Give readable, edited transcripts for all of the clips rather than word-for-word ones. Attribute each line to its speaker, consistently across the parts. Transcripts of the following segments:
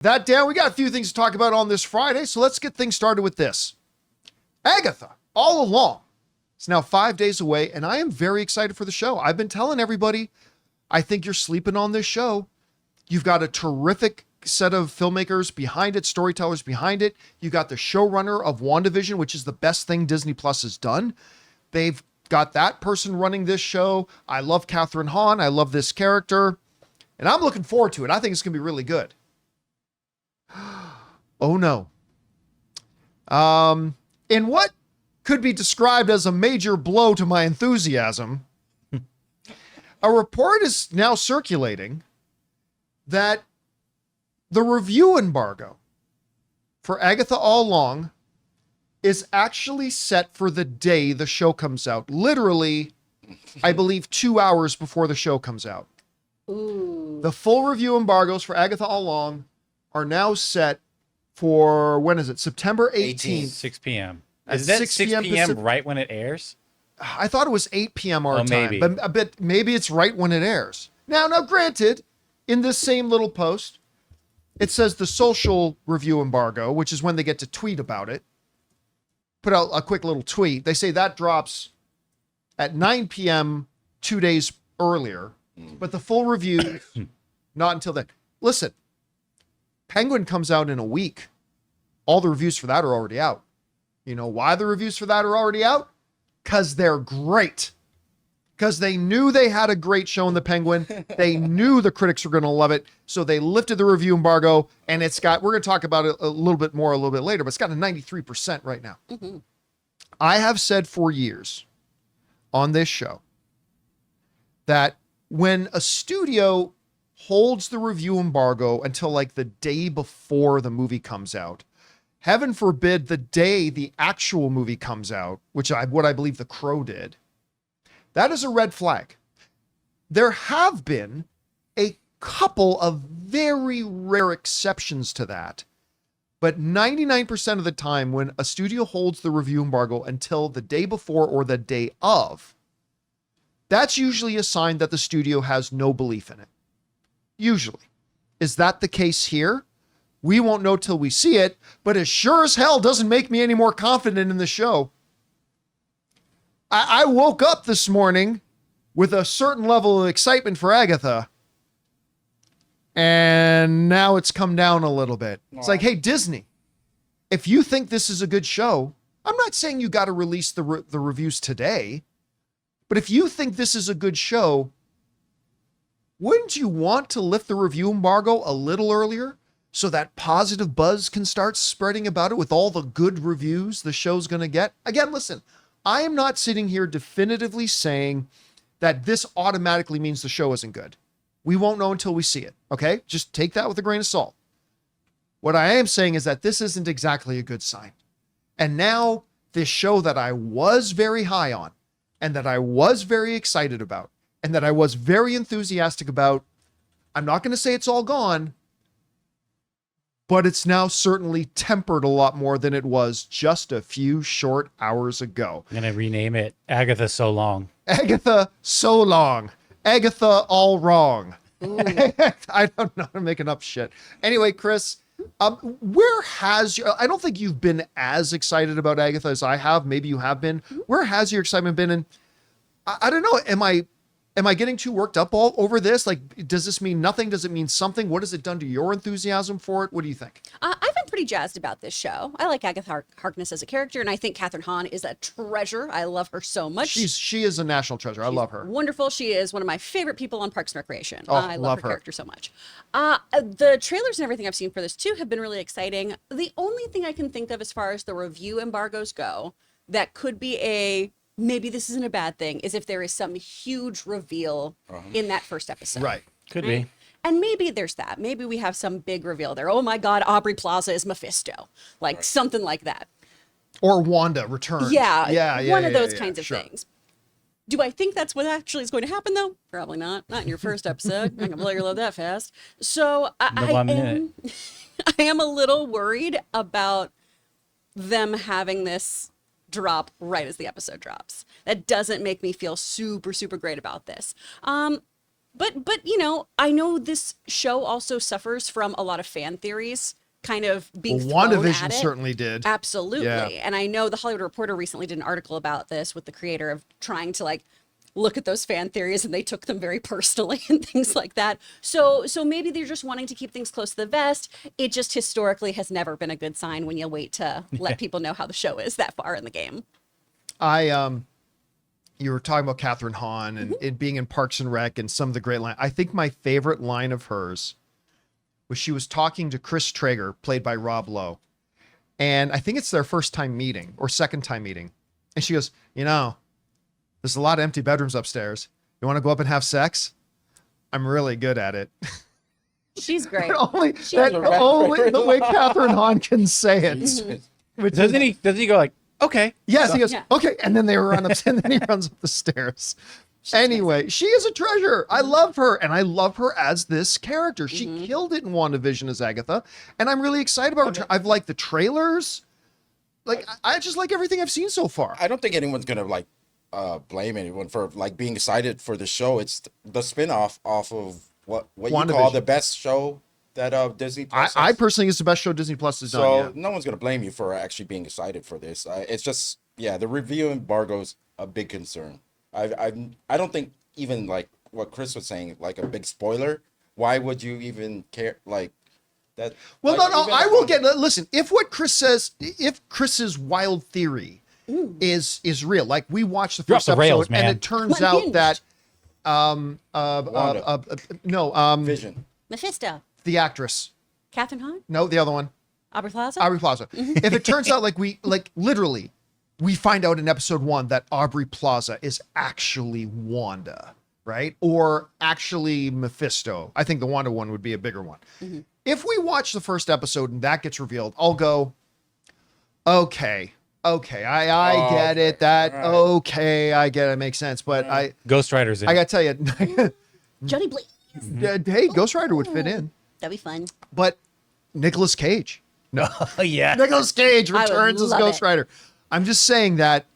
Speaker 1: That down, we got a few things to talk about on this Friday, so let's get things started with this. Agatha, All Along. It's now 5 days away, and I am very excited for the show. I've been telling everybody, I think you're sleeping on this show. You've got a terrific set of filmmakers behind it, storytellers behind it. You got the showrunner of WandaVision, which is the best thing Disney Plus has done. They've got that person running this show. I love Catherine Hahn. I love this character, and I'm looking forward to it. I think it's going to be really good. Oh no. In what could be described as a major blow to my enthusiasm, a report is now circulating that the review embargo for Agatha All Along is actually set for the day the show comes out. Literally, I believe 2 hours before the show comes out.
Speaker 2: Ooh.
Speaker 1: The full review embargoes for Agatha All Along are now set for, when is it? September 18th.
Speaker 3: 6 p.m.
Speaker 1: At
Speaker 3: Is that
Speaker 1: 6
Speaker 3: 6
Speaker 1: p.m.
Speaker 3: p.m.
Speaker 1: Pacific.
Speaker 3: right when it airs?
Speaker 1: I thought it was 8 p.m. our time,
Speaker 3: maybe.
Speaker 1: but maybe it's right when it airs. Now, granted, in this same little post, it says the social review embargo, which is when they get to tweet about it. Put out a quick little tweet. They say that drops at 9 p.m. 2 days earlier, but the full review, not until then. Listen, Penguin comes out in a week. All the reviews for that are already out. You know why the reviews for that are already out? Because they're great. Because they knew they had a great show in the Penguin. They knew the critics were going to love it. So they lifted the review embargo, and it's got, we're going to talk about it a little bit more a little bit later, but it's got a 93% right now.
Speaker 2: Mm-hmm.
Speaker 1: I have said for years on this show that when a studio holds the review embargo until like the day before the movie comes out, heaven forbid the day the actual movie comes out, which what I believe The Crow did, that is a red flag. There have been a couple of very rare exceptions to that, but 99% of the time when a studio holds the review embargo until the day before or the day of, that's usually a sign that the studio has no belief in it. Usually. Is that the case here? We won't know till we see it, but it sure as hell doesn't make me any more confident in the show. I woke up this morning with a certain level of excitement for Agatha, and now it's come down a little bit. It's like, hey, Disney, if you think this is a good show, I'm not saying you got to release the reviews today, but if you think this is a good show, wouldn't you want to lift the review embargo a little earlier so that positive buzz can start spreading about it with all the good reviews the show's going to get? Again, listen, I am not sitting here definitively saying that this automatically means the show isn't good. We won't know until we see it, okay? Just take that with a grain of salt. What I am saying is that this isn't exactly a good sign. And now this show that I was very high on and that I was very excited about and that I was very enthusiastic about, I'm not going to say it's all gone, but it's now certainly tempered a lot more than it was just a few short hours ago.
Speaker 3: I'm going to rename it Agatha So Long.
Speaker 1: Agatha So Long. Agatha All Wrong. I don't know. I'm making up shit. Anyway, Chris, where has your, I don't think you've been as excited about Agatha as I have. Maybe you have been. Where has your excitement been? And I don't know. Am I getting too worked up all over this? Like, does this mean nothing? Does it mean something? What has it done to your enthusiasm for it? What do you think?
Speaker 2: I've been pretty jazzed about this show. I like Agatha Harkness as a character, and I think Catherine Hahn is a treasure. I love her so much.
Speaker 1: She is a national treasure. I love her.
Speaker 2: Wonderful. She is one of my favorite people on Parks and Recreation.
Speaker 1: Oh,
Speaker 2: I love her character so much. The trailers and everything I've seen for this too have been really exciting. The only thing I can think of as far as the review embargoes go that could be maybe this isn't a bad thing, is if there is some huge reveal in that first episode.
Speaker 1: Right.
Speaker 3: Could be.
Speaker 2: And maybe there's that. Maybe we have some big reveal there. Oh my God, Aubrey Plaza is Mephisto. Like something like that.
Speaker 1: Or Wanda returns.
Speaker 2: Yeah. One of those kinds of things. Do I think that's what actually is going to happen though? Probably not. Not in your first episode. I'm not gonna blow your load that fast. So I am a little worried about them having this drop right as the episode drops. That doesn't make me feel super, super great about this. But I know this show also suffers from a lot of fan theories kind of being thrown at
Speaker 1: WandaVision
Speaker 2: it.
Speaker 1: certainly did.
Speaker 2: Absolutely.
Speaker 1: Yeah.
Speaker 2: And I know the Hollywood Reporter recently did an article about this with the creator of trying to like look at those fan theories, and they took them very personally and things like that. So maybe they're just wanting to keep things close to the vest. It just historically has never been a good sign when you wait to let people know how the show is that far in the game.
Speaker 1: You were talking about Catherine Hahn and it being in Parks and Rec and some of the great line. I think my favorite line of hers was she was talking to Chris Traeger, played by Rob Lowe. And I think it's their first time meeting or second time meeting. And she goes, there's a lot of empty bedrooms upstairs. You want to go up and have sex? I'm really good at it.
Speaker 2: She's great.
Speaker 1: only the way Catherine Hahn can say it.
Speaker 3: Doesn't he go like, okay.
Speaker 1: Yes, he goes,
Speaker 2: Yeah.
Speaker 1: okay. And then they run up, and then he runs up the stairs. Anyway, she is a treasure. I love her, and I love her as this character. She killed it in WandaVision as Agatha, and I'm really excited about her. I've liked the trailers. Like, I just like everything I've seen so far.
Speaker 4: I don't think anyone's gonna like blame anyone for like being excited for the show. It's the spin-off off of what you call
Speaker 1: WandaVision.
Speaker 4: the best show that Disney Plus
Speaker 1: I
Speaker 4: has.
Speaker 1: personally think it's the best show Disney Plus has done.
Speaker 4: So
Speaker 1: Yeah.
Speaker 4: no one's gonna blame you for actually being excited for this. It's just the review embargo's a big concern. I don't think even like what Chris was saying, like a big spoiler. Why would you even care like that?
Speaker 1: Well,
Speaker 4: like,
Speaker 1: no,
Speaker 4: even
Speaker 1: I
Speaker 4: if
Speaker 1: will
Speaker 4: one-
Speaker 1: get. Listen, if what Chris says, if Chris's wild theory is real, like we watched the
Speaker 3: You're
Speaker 1: first
Speaker 3: off the
Speaker 1: episode,
Speaker 3: rails, man.
Speaker 1: and it turns
Speaker 2: Come on,
Speaker 1: out
Speaker 2: Hinge.
Speaker 1: that
Speaker 4: Vision.
Speaker 2: Mephisto,
Speaker 1: the actress,
Speaker 2: Catherine Hahn,
Speaker 1: no, the other one,
Speaker 2: Aubrey Plaza.
Speaker 1: Aubrey Plaza. If it turns out literally, we find out in episode 1 that Aubrey Plaza is actually Wanda, right? Or actually Mephisto. I think the Wanda one would be a bigger one. If we watch the first episode and that gets revealed, I'll go, okay, I get it. That,
Speaker 4: right.
Speaker 1: okay, I get it. It makes sense. But
Speaker 3: Ghost Rider's in.
Speaker 1: I got to tell you,
Speaker 2: Johnny Blaze.
Speaker 1: hey, Ghost Rider would fit in.
Speaker 2: That'd be fun.
Speaker 1: But Nicolas Cage. No.
Speaker 3: Oh, yeah.
Speaker 1: Nicolas Cage
Speaker 2: I would
Speaker 1: returns as
Speaker 2: love
Speaker 1: Ghost
Speaker 2: it.
Speaker 1: Rider. I'm just saying that,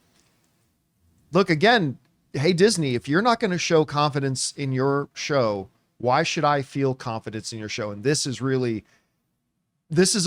Speaker 1: look, again, hey, Disney, if you're not going to show confidence in your show, why should I feel confidence in your show? And this is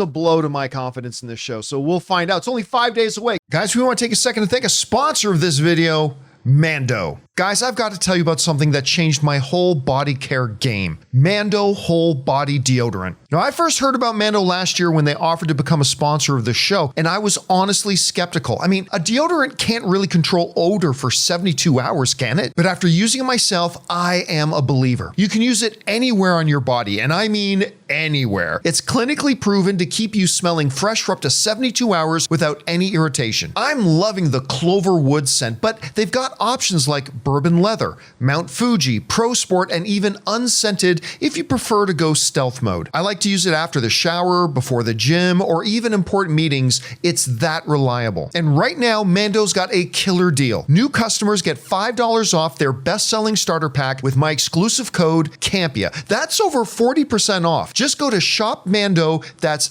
Speaker 1: a blow to my confidence in this show. So we'll find out. It's only 5 days away. Guys, we want to take a second to thank a sponsor of this video, Mando. Guys, I've got to tell you about something that changed my whole body care game. Mando Whole Body Deodorant. Now, I first heard about Mando last year when they offered to become a sponsor of the show, and I was honestly skeptical. I mean, a deodorant can't really control odor for 72 hours, can it? But after using it myself, I am a believer. You can use it anywhere on your body, and I mean anywhere. It's clinically proven to keep you smelling fresh for up to 72 hours without any irritation. I'm loving the Clover Wood scent, but they've got options like Bourbon Leather, Mount Fuji, Pro Sport, and even unscented if you prefer to go stealth mode. I like to use it after the shower, before the gym, or even important meetings. It's that reliable. And right now, Mando's got a killer deal. New customers get $5 off their best-selling starter pack with my exclusive code Campea. That's over 40% off. Just go to shopmando, that's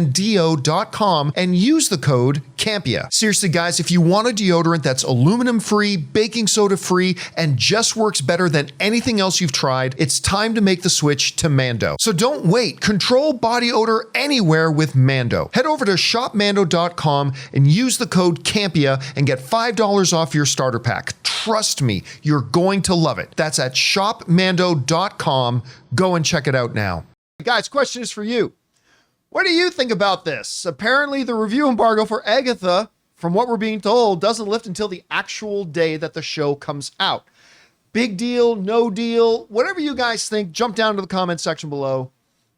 Speaker 1: shopmando.com, and use the code Campea. Seriously, guys, if you want a deodorant that's aluminum-free, baking soda-free, and just works better than anything else you've tried, it's time to make the switch to Mando. So don't wait. Control body odor anywhere with Mando. Head over to shopmando.com and use the code Campea and get $5 off your starter pack. Trust me, you're going to love it. That's at shopmando.com. Go and check it out now. Guys, question is for you. What do you think about this? Apparently, the review embargo for Agatha, from what we're being told, doesn't lift until the actual day that the show comes out. Big deal, no deal, whatever you guys think, jump down to the comment section below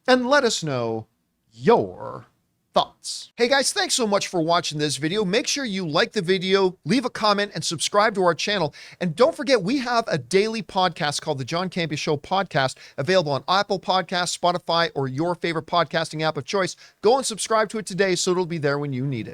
Speaker 1: and let us know your thoughts. Hey guys, thanks so much for watching this video. Make sure you like the video, leave a comment, and subscribe to our channel. And don't forget, we have a daily podcast called the John Campea Show podcast, available on Apple Podcasts, Spotify, or your favorite podcasting app of choice. Go and subscribe to it today so it'll be there when you need it.